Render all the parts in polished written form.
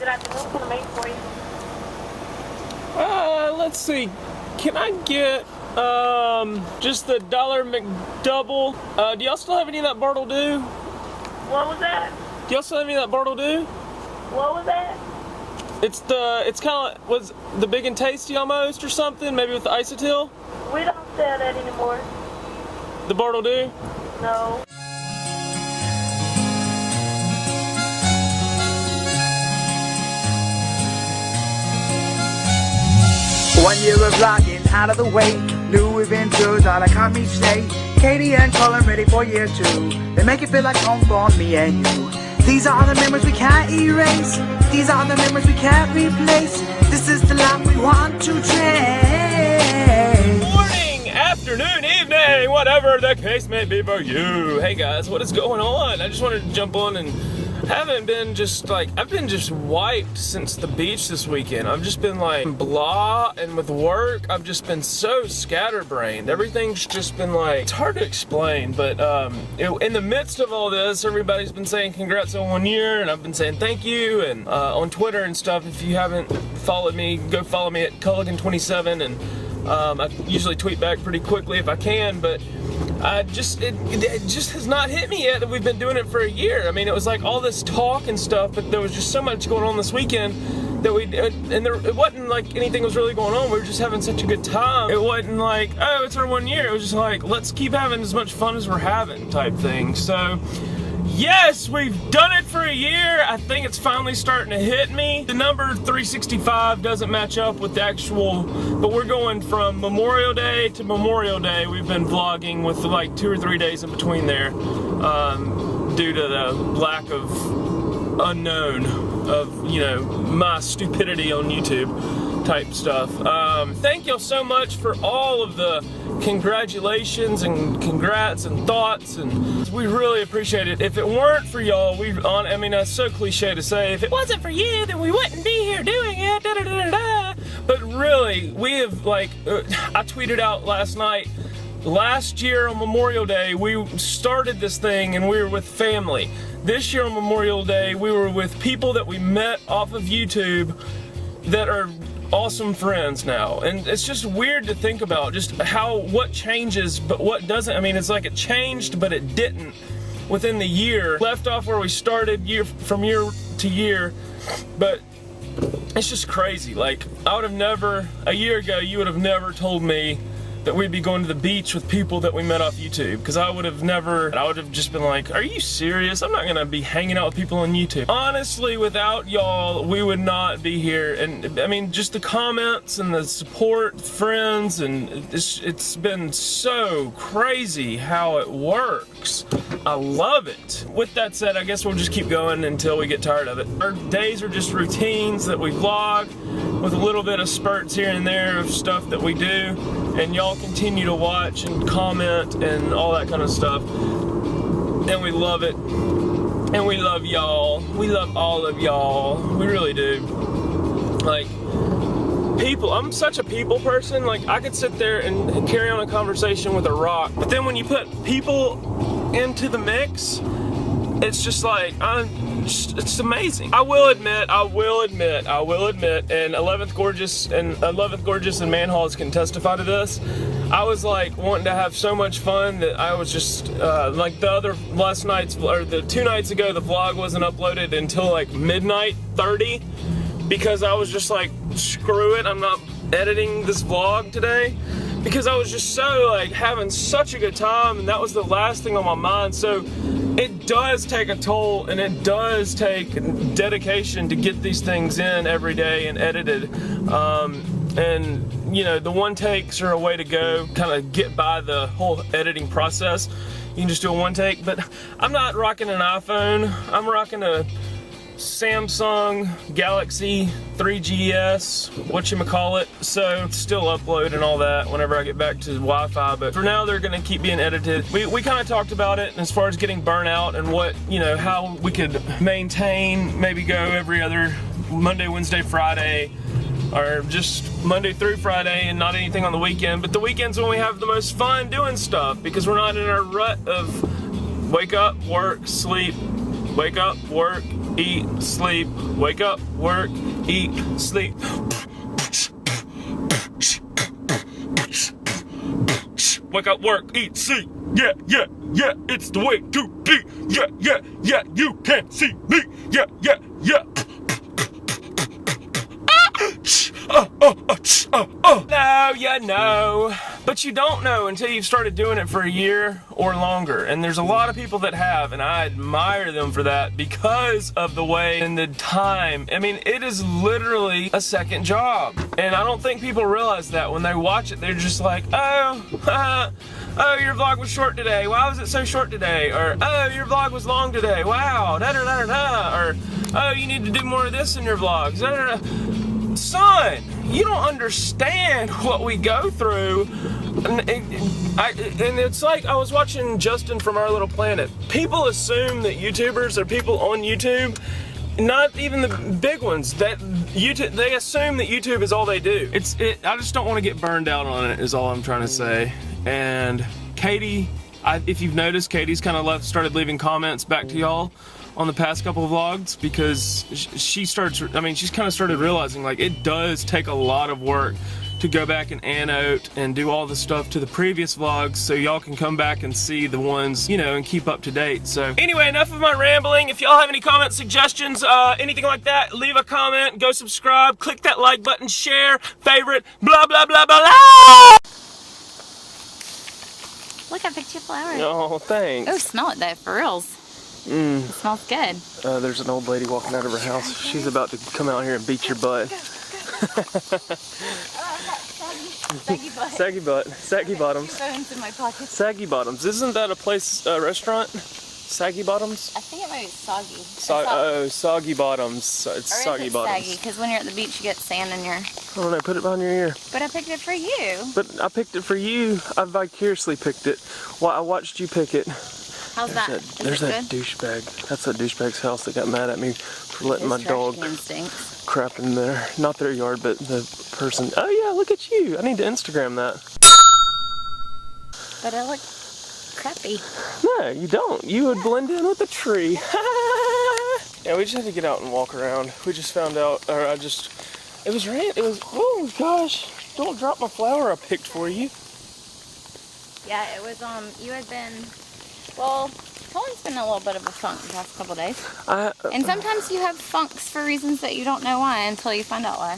Good afternoon. Can I make for you? Let's see. Can I get just the $1 McDouble? Do y'all still have any of that Bartle Dew? What was that? Do y'all still have any of that Bartle Dew? What was that? It's kind of, was the Big and Tasty almost or something? Maybe with the isotil? We don't sell that anymore. The Bartle Dew? No. One year of vlogging out of the way. New adventures all come each day. Katie and Cullen ready for year 2. They make it feel like home for me and you. These are the memories we can't erase. These are the memories we can't replace. This is the life we want to change. Morning, afternoon, evening, whatever the case may be for you. Hey guys, what is going on? I just wanted to jump on and I've been just wiped since the beach this weekend. I've just been like blah, and with work, I've just been so scatterbrained. Everything's just been like, it's hard to explain, but in the midst of all this, everybody's been saying congrats on 1 year, and I've been saying thank you, and on Twitter and stuff. If you haven't followed me, go follow me at Cullen27, and I usually tweet back pretty quickly if I can, but it just has not hit me yet that we've been doing it for a year. I mean, it was like all this talk and stuff, but there was just so much going on this weekend that it wasn't like anything was really going on. We were just having such a good time. It wasn't like, oh, it's our 1 year. It was just like, let's keep having as much fun as we're having type thing. So yes, we've done it for a year. I think it's finally starting to hit me. The number 365 doesn't match up with the actual, but we're going from Memorial Day to Memorial Day. We've been vlogging with like 2 or 3 days in between there due to the lack of unknown of, you know, my stupidity on YouTube type stuff. Thank y'all so much for all of the congratulations and congrats and thoughts, and we really appreciate it. If it weren't for y'all, I mean, that's so cliche to say, if it wasn't for you, then we wouldn't be here doing it, da, da, da, da, da. But really, we have, like, I tweeted out last night, last year on Memorial Day, we started this thing and we were with family. This year on Memorial Day, we were with people that we met off of YouTube that are awesome friends now. And it's just weird to think about just what changes but what doesn't. I mean, it's like it changed but it didn't within the year. Left off where we started from year to year, but it's just crazy. Like, I would have never, a year ago, you would have never told me that we'd be going to the beach with people that we met off YouTube, because I would have just been like, are you serious? I'm not gonna be hanging out with people on YouTube. Honestly, without y'all, we would not be here. And I mean, just the comments and the support, friends, and it's been so crazy how it works. I love it. With that said, I guess we'll just keep going until we get tired of it. Our days are just routines that we vlog with a little bit of spurts here and there of stuff that we do, and y'all continue to watch and comment and all that kind of stuff, and we love it, and we love y'all. We love all of y'all. We really do. Like, people, I'm such a people person. Like, I could sit there and carry on a conversation with a rock, but then when you put people into the mix, it's just like, it's amazing. I will admit, and 11th Gorgeous and Manhalls can testify to this. I was like wanting to have so much fun that I was just like the 2 nights ago, the vlog wasn't uploaded until like midnight 30, because I was just like, screw it, I'm not editing this vlog today, because I was just so like having such a good time, and that was the last thing on my mind. So it does take a toll, and it does take dedication to get these things in every day and edited. And you know, the one takes are a way to go, kind of get by the whole editing process. You can just do a one take, but I'm not rocking an iPhone. I'm rocking a Samsung Galaxy 3GS, whatchamacallit, so still upload and all that whenever I get back to Wi-Fi, but for now they're gonna keep being edited. We kind of talked about it as far as getting burnout and what, you know, how we could maintain, maybe go every other Monday, Wednesday, Friday, or just Monday through Friday and not anything on the weekend. But the weekends when we have the most fun doing stuff, because we're not in our rut of wake up, work, sleep, wake up, work, eat, sleep, wake up, work, eat, sleep. Wake up, work, eat, sleep. Yeah, yeah, yeah, it's the way to be. Yeah, yeah, yeah, you can see me. Yeah, yeah, yeah. No, you know. But you don't know until you've started doing it for a year or longer. And there's a lot of people that have, and I admire them for that because of the way and the time. I mean, it is literally a second job. And I don't think people realize that when they watch it, they're just like, oh, your vlog was short today. Why was it so short today? Or, oh, your vlog was long today. Wow, da-da-da-da-da. Or, oh, you need to do more of this in your vlogs. Da-da-da. Son, you don't understand what we go through. And it's like I was watching Justin from Our Little Planet. People assume that YouTubers are people on YouTube, not even the big ones. That YouTube, they assume that YouTube is all they do. I just don't want to get burned out on it, is all I'm trying to say. And Katie, if you've noticed, Katie's kind of started leaving comments back to y'all on the past couple of vlogs, because she's kind of started realizing, like, it does take a lot of work to go back and annotate and do all the stuff to the previous vlogs, so y'all can come back and see the ones, you know, and keep up to date. So anyway, enough of my rambling. If y'all have any comments, suggestions, anything like that, leave a comment, go subscribe, click that like button, share, favorite, blah blah blah blah blah. Look, I picked you a flower. Oh, thanks. Oh, smell it though, for reals. It smells good. There's an old lady walking out of her house. She's about to come out here and beat your butt. Saggy butt. Saggy butt. Saggy bottoms. Phones in my pocket. Saggy bottoms. Isn't that a place, restaurant? Saggy bottoms? I think it might be soggy. Soggy bottoms. It's soggy bottoms. Saggy, because when you're at the beach, you get sand in your. I don't know. Put it behind your ear. But I picked it for you. But I picked it for you. I vicariously picked it. Well, I watched you pick it. How's that? There's that douchebag. That's that douchebag's house that got mad at me for letting my dog crap in there. Not their yard, but the person. Oh yeah, look at you. I need to Instagram that. But I look crappy. No, you don't. You would blend in with the tree. Yeah, we just had to get out and walk around. We just found out, or it was rain. It was, oh gosh. Don't drop my flower I picked for you. Yeah, it was, you had been, well, Cullen's been in a little bit of a funk the past couple days. And sometimes you have funks for reasons that you don't know why until you find out why.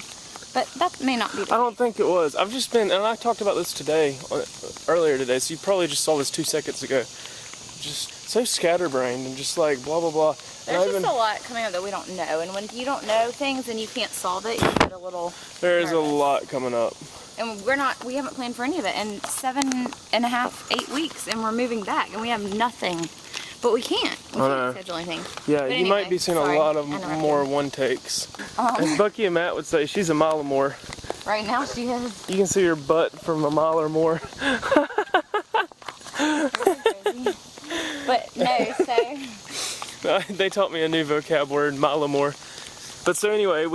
But that may not be the case. I don't think it was. I've just been, and I talked about this today, earlier today, so you probably just saw this 2 seconds ago. Just so scatterbrained and just like blah, blah, blah. There's just a lot coming up that we don't know. And when you don't know things and you can't solve it, you get a little There's nervous. a lot coming up. And we haven't planned for any of it in 7.5, 8 weeks, and we're moving back, and we have nothing. But we can't. We can't schedule anything. Yeah, but you anyway, might be seeing a lot of more one takes. As Bucky and Matt would say, she's a mile or more. Right now she is. You can see her butt from a mile or more. But no, so. They taught me a new vocab word, mile or more. But so anyway,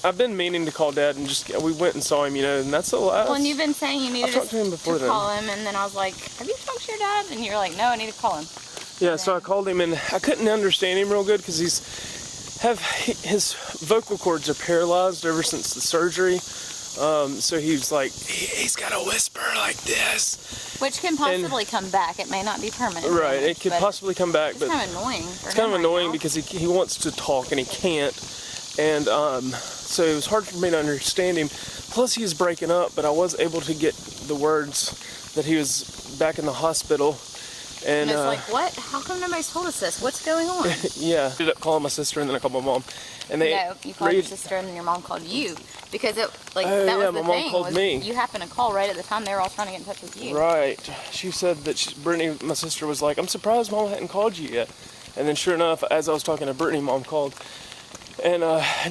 I've been meaning to call Dad, and we went and saw him, you know, and that's the last. Well, and you've been saying you needed to call him, and then I was like, have you talked to your dad? And you're like, no, I need to call him. Yeah, so I called him, and I couldn't understand him real good because his vocal cords are paralyzed ever since the surgery. So he's like, he's got to whisper like this. Which can possibly come back. It may not be permanent. Right, it could possibly come back, but it's kind of annoying. It's kind of annoying because he wants to talk and he can't, and so it was hard for me to understand him. Plus, he was breaking up, but I was able to get the words that he was back in the hospital. And it's like, what? How come nobody's told us this? What's going on? Yeah, I ended up calling my sister and then I called my mom. And they no, you called your sister and then your mom called you. Because it, like, that was the my mom thing. called me. You happened to call right at the time they were all trying to get in touch with you. Right. She said that Brittany, my sister, was like, I'm surprised Mom hadn't called you yet. And then sure enough, as I was talking to Brittany, Mom called. And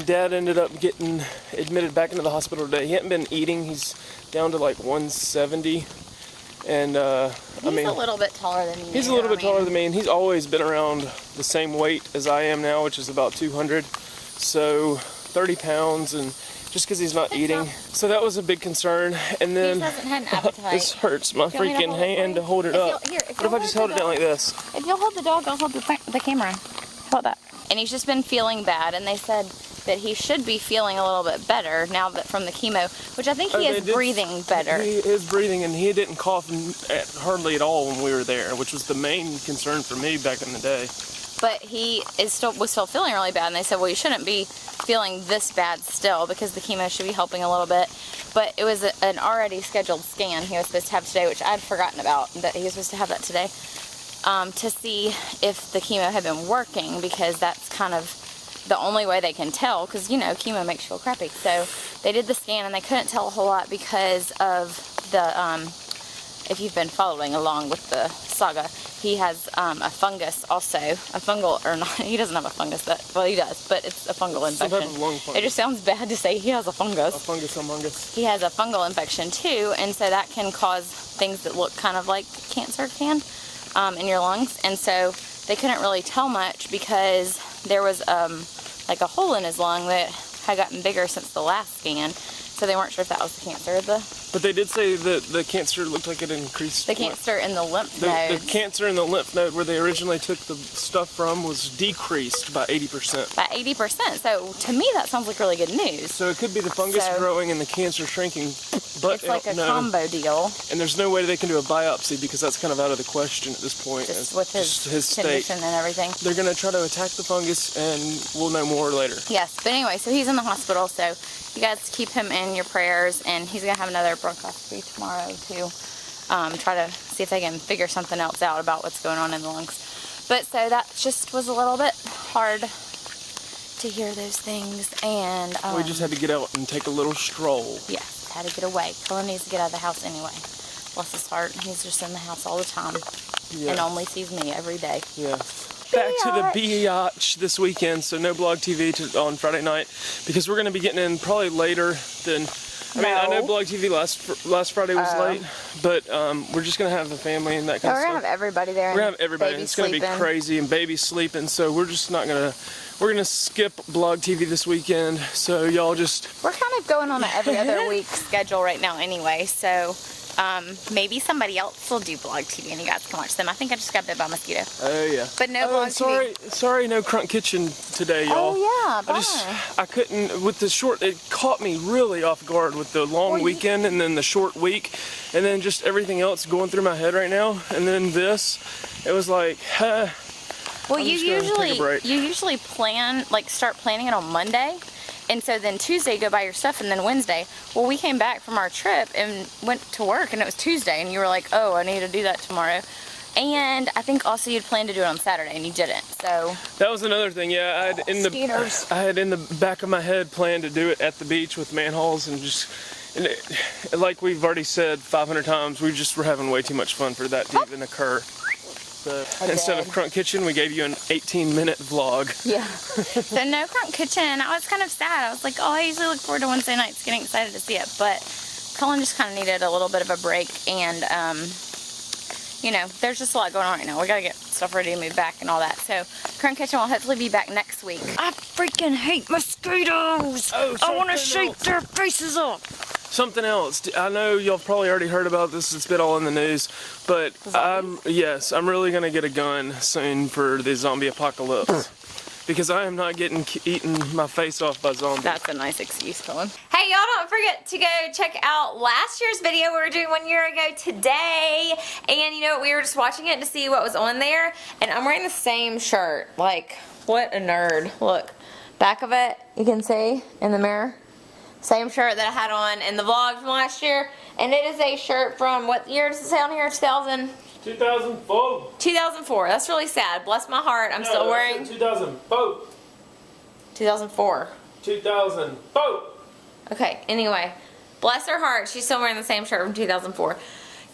Dad ended up getting admitted back into the hospital today. He hadn't been eating. He's down to like 170. And he's a little bit taller than me. He's a little bit taller than me, and he's always been around the same weight as I am now, which is about 200. So 30 pounds, and just because he's not eating. So that was a big concern. And then he hasn't had an appetite. This hurts my freaking hand to hold it up. What if I just held it down like this? If you'll hold the dog, I'll hold the the camera. How about that? And he's just been feeling bad, and they said that he should be feeling a little bit better now that from the chemo, which I think he is breathing better. He is breathing, and he didn't cough hardly at all when we were there, which was the main concern for me back in the day. But he was still feeling really bad, and they said, well, you shouldn't be feeling this bad still because the chemo should be helping a little bit. But it was an already scheduled scan he was supposed to have today, which I'd forgotten about, that he was supposed to have that today, to see if the chemo had been working, because that's kind of the only way they can tell, because, you know, chemo makes you feel crappy. So they did the scan, and they couldn't tell a whole lot because of the, if you've been following along with the saga, he has a fungus also, a fungal, or not, he doesn't have a fungus, well he does, but it's a fungal infection. Some type of lung fungus. It just sounds bad to say he has a fungus. A fungus among us. He has a fungal infection too, and so that can cause things that look kind of like cancer can in your lungs. And so they couldn't really tell much because there was like a hole in his lung that had gotten bigger since the last scan. So they weren't sure if that was the cancer. But they did say that the cancer looked like it increased. The cancer in the lymph nodes. The cancer in the lymph node where they originally took the stuff from was decreased by 80%. By 80%. So to me that sounds like really good news. So it could be the fungus growing and the cancer shrinking. But it's like a combo deal. And there's no way they can do a biopsy because that's kind of out of the question at this point. Just with his condition state. And everything. They're going to try to attack the fungus, and we'll know more later. Yes, but anyway, so he's in the hospital, so you guys keep him in your prayers, and he's going to have another bronchoscopy tomorrow to try to see if they can figure something else out about what's going on in the lungs. But so that just was a little bit hard to hear those things, and we just had to get out and take a little stroll. Yes, had to get away. Cullen needs to get out of the house anyway. Bless his heart, he's just in the house all the time, and only sees me every day. Yes. Back to the biatch this weekend, so no blog TV on Friday night, because we're going to be getting in probably later than, I know blog TV last Friday was late, but we're just going to have the family and that kind of stuff. We're going to have everybody there. We're going to have everybody, and it's going to be crazy, and baby's sleeping, so we're just not going to, we're going to skip blog TV this weekend, so y'all just... We're kind of going on an every other week schedule right now anyway, so... maybe somebody else will do blog TV and you guys can watch them. I think I just got bit by a mosquito. Oh yeah. But no blog TV. Sorry, no Crunk Kitchen today, y'all. Oh yeah, bye. I couldn't, with the short, it caught me really off guard with the long weekend and then the short week and then just everything else going through my head right now. And then this, it was like, well, you usually plan, like start planning it on Monday. And so then Tuesday you go buy your stuff, and then Wednesday. Well, we came back from our trip and went to work, and it was Tuesday, and you were like, oh, I need to do that tomorrow. And I think also you'd planned to do it on Saturday, and you didn't, so. That was another thing, yeah. I had in the back of my head planned to do it at the beach with manholes, and just, like we've already said 500 times, we just were having way too much fun for that to even occur. So instead of Crunk Kitchen, we gave you an 18-minute vlog. Yeah. So no Crunk Kitchen. I was kind of sad. I was like, oh, I usually look forward to Wednesday nights, getting excited to see it. But Cullen just kind of needed a little bit of a break. And, you know, there's just a lot going on right now. We got to get stuff ready to move back and all that. So Crunk Kitchen will hopefully be back next week. I freaking hate mosquitoes. Oh, I want to shake their faces off. Something else. I know y'all probably already heard about this. It's been all in the news, but I'm really gonna get a gun soon for the zombie apocalypse because I am not eating my face off by zombies. That's a nice excuse, Cullen. Hey, y'all, don't forget to go check out last year's video we were doing 1 year ago today. And you know what? We were just watching it to see what was on there, and I'm wearing the same shirt. Like, what a nerd! Look, back of it, you can see in the mirror. Same shirt that I had on in the vlog from last year. And it is a shirt from, what year does it say on here? 2004. 2004. That's really sad. Bless my heart. I'm still wearing... 2004. 2004. 2004. Okay, anyway. Bless her heart. She's still wearing the same shirt from 2004.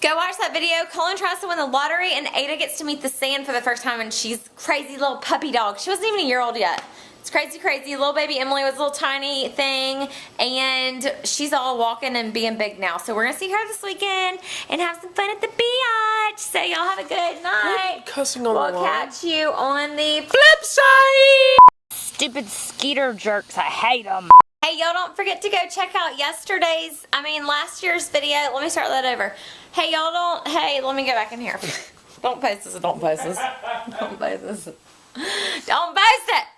Go watch that video. Cullen tries to win the lottery, and Ada gets to meet the sand for the first time, and she's crazy little puppy dog. She wasn't even a year old yet. It's crazy, crazy. Little baby Emily was a little tiny thing, and she's all walking and being big now. So we're going to see her this weekend and have some fun at the beach. So y'all have a good night. Cussing on the We'll line. catch you on the flip side. Stupid skeeter jerks. I hate them. Hey, y'all, don't forget to go check out last year's video. Let me start that over. Hey, y'all, let me go back in here. Don't post this. Don't post this. Don't post this. Don't boast it.